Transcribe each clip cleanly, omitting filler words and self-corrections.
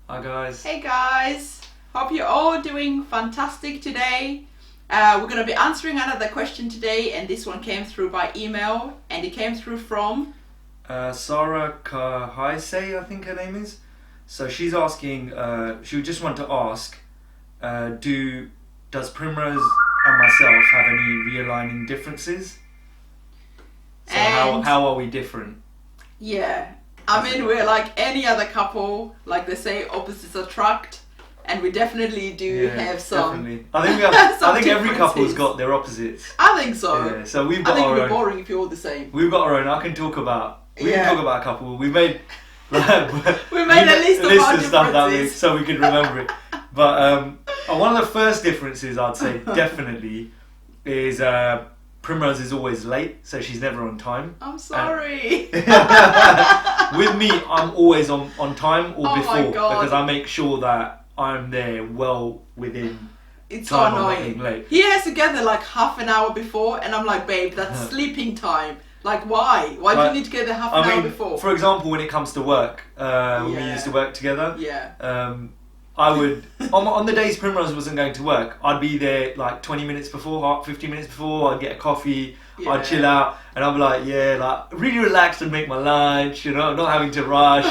Hi guys. Hey guys, hope you're all doing fantastic today. We're going to be answering another question today, and this one came through by email, and it came through from Sarah Kahaise, I think her name is. So she's asking, she just want to ask, does Primrose and myself have any realigning differences? So how are we different? Yeah, I mean, we're like any other couple, like they say, opposites attract, and we definitely do have some. Definitely. I think we have. I think every couple's got their opposites. I think so. Yeah. So we've got I think our it'd own. be boring if you're all the same. We've got our own. I can talk about. We Yeah. can talk about a couple. We made. we made a list of our stuff that we, differences. so we can remember it. But one of the first differences I'd say definitely is Primrose is always late, so she's never on time. I'm sorry. With me, I'm always on time or Oh my before God. because I make sure that I'm there well within It's so time. I'm not annoying. being late. He has to get there like half an hour before, and I'm like, babe, that's sleeping time. Like, why? Why do you need to get there half an hour before? For example, when it comes to work, when we used to work together, I would on the days Primrose wasn't going to work, I'd be there like 20 minutes before, 15 minutes before. I'd get a coffee, I'd chill out, and I'd be like, really relaxed and make my lunch, not having to rush.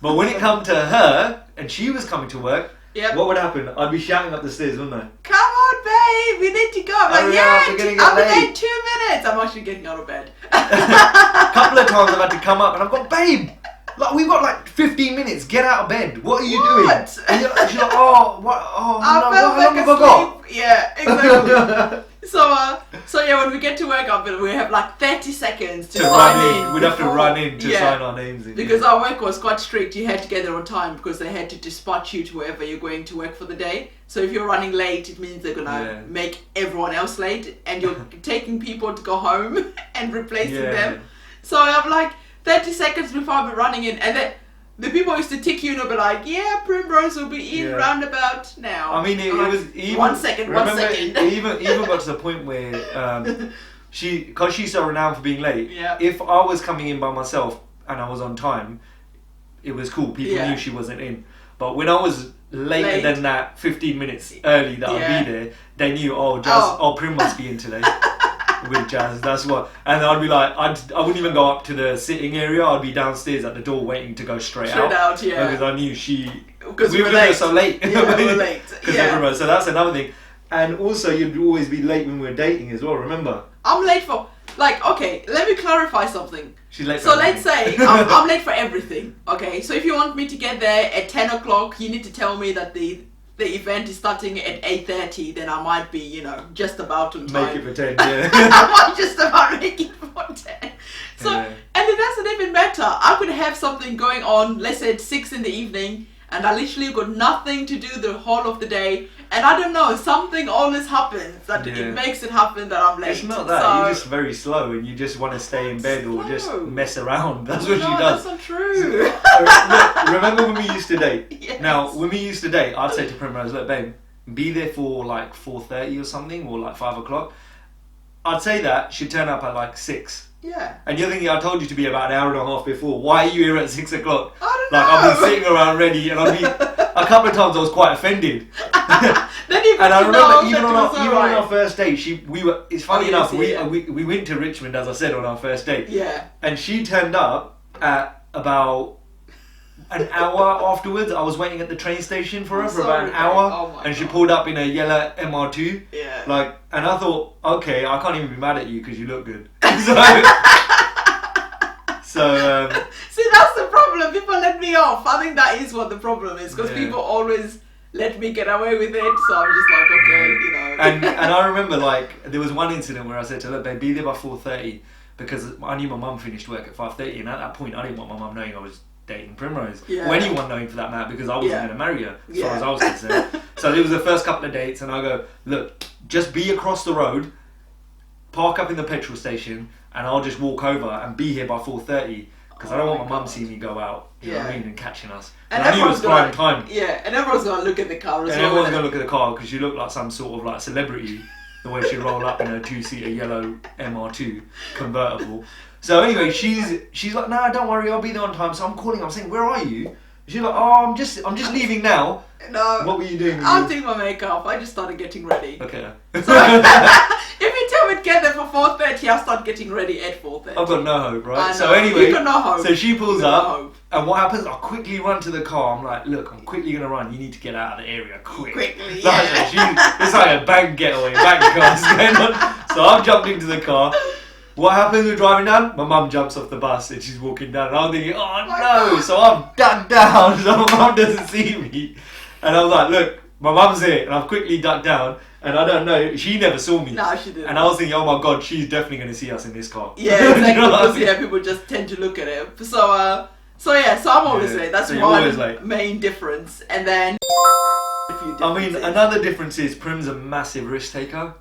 But when it come to her and she was coming to work, what would happen? I'd be shouting up the stairs, wouldn't I? Come on, babe, we need to go. I'm like, I'll be there in 2 minutes. I'm actually getting out of bed. A couple of times I've had to come up and I've got, babe, like we've got like 15 minutes. Get out of bed. What are you doing? And she's like, how long have I got? Yeah, exactly. So when we get to work, we have like 30 seconds to sign in. We'd have to run in to sign our names in. Because our work was quite strict. You had to get there on time because they had to dispatch you to wherever you're going to work for the day. So if you're running late, it means they're gonna make everyone else late, and you're taking people to go home and replacing them. So I'm like 30 seconds before I'll be running in, and then the people used to tick you and they'll be like, Primrose will be in roundabout now. I mean, it was even... One second. It even got to the point where, because she's so renowned for being late, if I was coming in by myself and I was on time, it was cool. People knew she wasn't in. But when I was later than that, 15 minutes early that I'd be there, they knew, Prim must be in today. With Jazz, that's what. And I'd be like, I wouldn't even go up to the sitting area. I'd be downstairs at the door waiting to go straight out. Because I knew because we were late. So late. Yeah, we were late. So that's another thing. And also, you'd always be late when we were dating as well. Remember? I'm late for okay. Let me clarify something. She's late. So let's say I'm late for everything. Okay. So if you want me to get there at 10 o'clock, you need to tell me that the event is starting at 8:30, then I might be, just about on time. Make it for 10, yeah. I might just about make it for 10. So, and it doesn't even matter. I could have something going on, let's say at 6 in the evening, and I literally got nothing to do the whole of the day. And I don't know, something always happens that it makes it happen that I'm late. It's not that, you're just very slow and you just want to stay in bed or just mess around. That's what she does. That's not true. Look, remember when we used to date? Yes. Now, when we used to date, I'd say to Primrose, look, babe, be there for like 4:30 or something, or like 5 o'clock. I'd say that, she'd turn up at like 6. Yeah. And you're thinking, I told you to be about an hour and a half before. Why are you here at 6 o'clock? I don't know. Like, I've been sitting around ready, and a couple of times I was quite offended. And I remember even on our first date, it's funny enough, we went to Richmond, as I said, on our first date. Yeah. And she turned up at about an hour afterwards. I was waiting at the train station for her for about an hour, and she pulled up in a yellow MR2. Yeah. And I thought, okay, I can't even be mad at you because you look good. See, that's the problem. People let me off. I think that is what the problem is, because people always let me get away with it. So I'm just like, okay, And I remember there was one incident where I said to her, babe, be there by 4:30 because I knew my mum finished work at 5:30, and at that point I didn't want my mum knowing I was dating Primrose, or anyone knowing for that matter, because I wasn't going to marry her as far as I was concerned. So it was the first couple of dates, and I go, look, just be across the road, park up in the petrol station, and I'll just walk over and be here by 4:30 because I don't want my mum seeing me go out, you know what I mean, and catching us. And I knew it was prime time. Yeah, and everyone's going to look at the car as well. And everyone's going to look at the car because she looked like some sort of like celebrity, the way she rolled up in her 2-seater yellow MR2 convertible. So anyway, she's like, nah, don't worry, I'll be there on time. So I'm calling, I'm saying, where are you? She's like, oh, I'm just leaving now. No. What were you doing? I'm doing my makeup. I just started getting ready. Okay. So, if you tell me to get there for 4:30, I'll start getting ready at 4:30. I've got no hope, right? So anyway, you got no hope. So she pulls up, and what happens? I quickly run to the car. I'm like, look, I'm quickly gonna run. You need to get out of the area quickly. It's like a bank getaway, bank car's going on. So I've jumped into the car. What happens? We're driving down. My mum jumps off the bus and she's walking down. And I'm thinking, oh no! So I've ducked down so my mum doesn't see me. And I was like, look, my mum's here, and I've quickly ducked down. And I don't know, she never saw me. No, she didn't. And I was thinking, oh my god, she's definitely going to see us in this car. Yeah, exactly. You know because people just tend to look at it. So I'm always late. That's one main difference. And then another difference is Prim's a massive risk taker.